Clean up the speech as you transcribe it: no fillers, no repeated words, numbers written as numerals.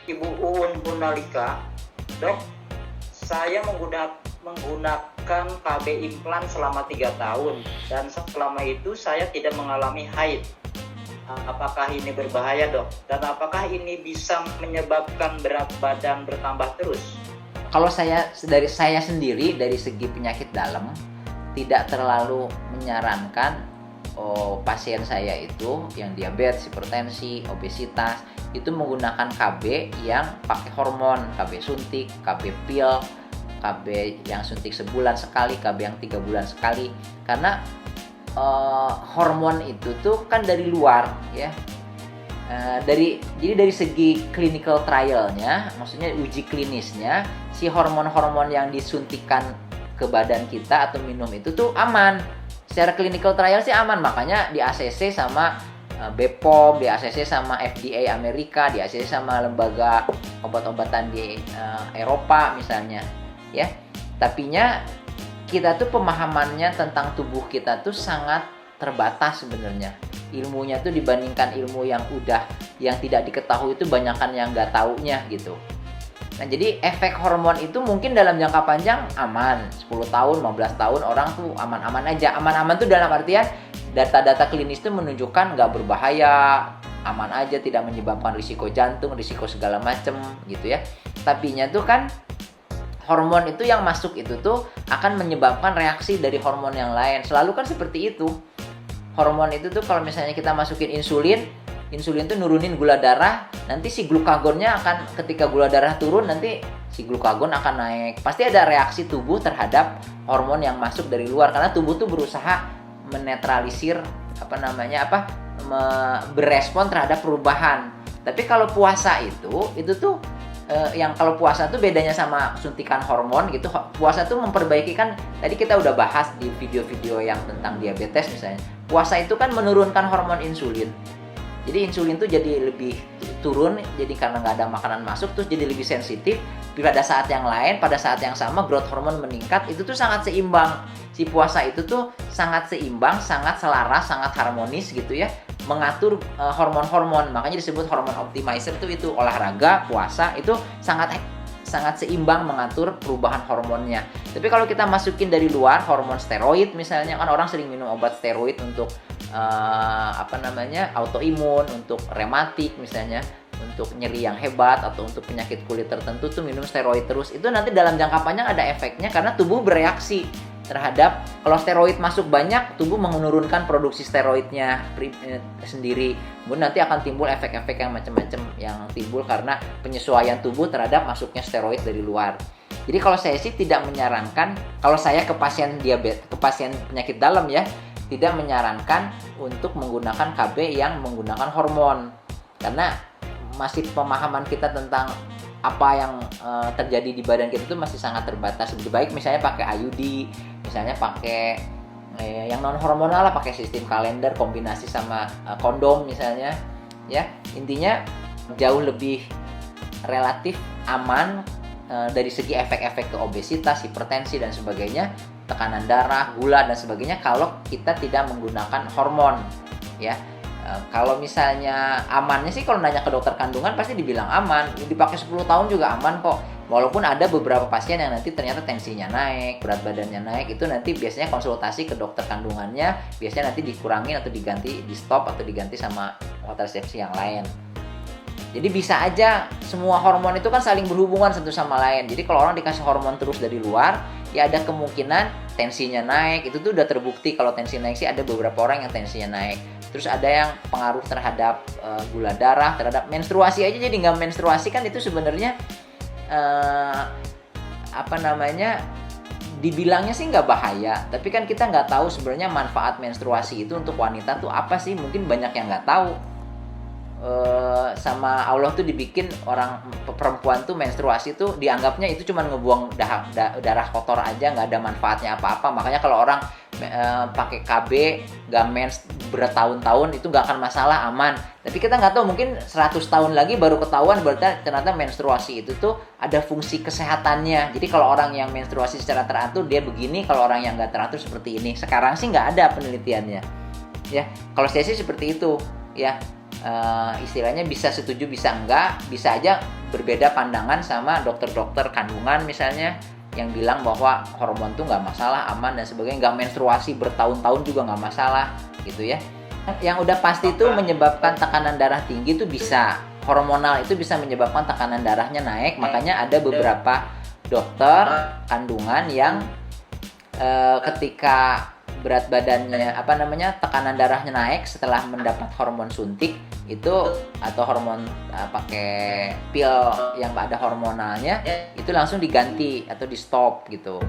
Ibu Uun Purnalika, dok, saya menggunakan KB implan selama 3 tahun dan selama itu saya tidak mengalami haid. Apakah ini berbahaya, dok? Dan apakah ini bisa menyebabkan berat badan bertambah terus? Kalau dari saya sendiri dari segi penyakit dalam tidak terlalu menyarankan pasien saya itu yang diabetes, hipertensi, obesitas itu menggunakan KB yang pakai hormon, KB suntik, KB pil, KB yang suntik sebulan sekali, KB yang 3 bulan sekali. Karena hormon itu tuh kan dari luar ya. Jadi dari segi clinical trialnya, maksudnya uji klinisnya, si hormon-hormon yang disuntikan ke badan kita atau minum itu tuh aman. Secara clinical trial sih aman, makanya di ACC sama BPOM, di ACC sama FDA Amerika, di ACC sama lembaga obat-obatan di Eropa misalnya, ya. Tapinya kita tuh pemahamannya tentang tubuh kita tuh sangat terbatas sebenarnya. Ilmunya tuh dibandingkan ilmu yang tidak diketahui itu banyakan yang nggak taunya gitu. Nah, jadi efek hormon itu mungkin dalam jangka panjang aman, 10 tahun, 15 tahun orang tuh aman-aman aja. Aman-aman tuh dalam artian data-data klinis itu menunjukkan nggak berbahaya, aman aja, tidak menyebabkan risiko jantung, risiko segala macem gitu ya. Tapinya tuh kan hormon itu yang masuk itu tuh akan menyebabkan reaksi dari hormon yang lain. Selalu kan seperti itu. Hormon itu tuh kalau misalnya kita masukin insulin tuh nurunin gula darah, nanti si glukagonnya akan, ketika gula darah turun nanti si glukagon akan naik. Pasti ada reaksi tubuh terhadap hormon yang masuk dari luar karena tubuh tuh berusaha menetralisir berespon terhadap perubahan. Tapi kalau puasa itu tuh yang kalau puasa tuh bedanya sama suntikan hormon gitu. Puasa tuh memperbaiki, kan tadi kita udah bahas di video-video yang tentang diabetes misalnya. Puasa itu kan menurunkan hormon insulin. Jadi insulin tuh jadi lebih turun, jadi karena nggak ada makanan masuk, terus jadi lebih sensitif. Pada saat yang lain, pada saat yang sama growth hormon meningkat, itu tuh sangat seimbang. Si puasa itu tuh sangat seimbang, sangat selaras, sangat harmonis gitu ya, mengatur hormon-hormon. Makanya disebut hormon optimizer tuh itu olahraga, puasa itu sangat seimbang mengatur perubahan hormonnya. Tapi kalau kita masukin dari luar hormon steroid misalnya, kan orang sering minum obat steroid untuk autoimun, untuk rematik misalnya, untuk nyeri yang hebat atau untuk penyakit kulit tertentu tuh minum steroid terus. Itu nanti dalam jangka panjang ada efeknya karena tubuh bereaksi terhadap, kalau steroid masuk banyak, tubuh menurunkan produksi steroidnya sendiri. Kemudian nanti akan timbul efek-efek yang macam-macam yang timbul karena penyesuaian tubuh terhadap masuknya steroid dari luar. Jadi kalau saya sih tidak menyarankan, kalau saya ke pasien diabetes, ke pasien penyakit dalam ya, tidak menyarankan untuk menggunakan KB yang menggunakan hormon. Karena masih pemahaman kita tentang apa yang terjadi di badan kita itu masih sangat terbatas. Lebih baik misalnya pakai IUD, misalnya pakai yang non hormonal lah, pakai sistem kalender kombinasi sama kondom misalnya ya. Intinya jauh lebih relatif aman dari segi efek-efek ke obesitas, hipertensi dan sebagainya, tekanan darah, gula dan sebagainya kalau kita tidak menggunakan hormon ya. Kalau misalnya amannya sih, kalau nanya ke dokter kandungan pasti dibilang aman, dipakai 10 tahun juga aman kok. Walaupun ada beberapa pasien yang nanti ternyata tensinya naik, berat badannya naik, itu nanti biasanya konsultasi ke dokter kandungannya, biasanya nanti dikurangin atau diganti, di stop atau diganti sama kontrasepsi yang lain. Jadi bisa aja semua hormon itu kan saling berhubungan satu sama lain. Jadi kalau orang dikasih hormon terus dari luar, ya ada kemungkinan tensinya naik. Itu tuh udah terbukti kalau tensi naik sih, ada beberapa orang yang tensinya naik. Terus ada yang pengaruh terhadap gula darah, terhadap menstruasi aja jadi nggak menstruasi, kan itu sebenarnya dibilangnya sih nggak bahaya. Tapi kan kita nggak tahu sebenarnya manfaat menstruasi itu untuk wanita tuh apa sih. Mungkin banyak yang nggak tahu. Sama Allah tuh dibikin orang perempuan tuh menstruasi tuh dianggapnya itu cuma ngebuang darah kotor aja, nggak ada manfaatnya apa-apa. Makanya kalau orang pakai KB nggak mens bertahun-tahun itu nggak akan masalah, aman. Tapi kita nggak tahu, mungkin 100 tahun lagi baru ketahuan berarti ternyata menstruasi itu tuh ada fungsi kesehatannya. Jadi kalau orang yang menstruasi secara teratur dia begini, kalau orang yang nggak teratur seperti ini. Sekarang sih nggak ada penelitiannya ya. Kalau saya sih seperti itu ya. istilahnya bisa setuju bisa enggak, bisa aja berbeda pandangan sama dokter-dokter kandungan misalnya yang bilang bahwa hormon tuh nggak masalah, aman dan sebagainya, nggak menstruasi bertahun-tahun juga nggak masalah gitu ya. Yang udah pasti itu menyebabkan tekanan darah tinggi itu bisa hormonal, itu bisa menyebabkan tekanan darahnya naik. Makanya ada beberapa dokter kandungan yang ketika berat badannya tekanan darahnya naik setelah mendapat hormon suntik itu atau hormon pakai pil yang ada hormonalnya itu langsung diganti atau di stop gitu.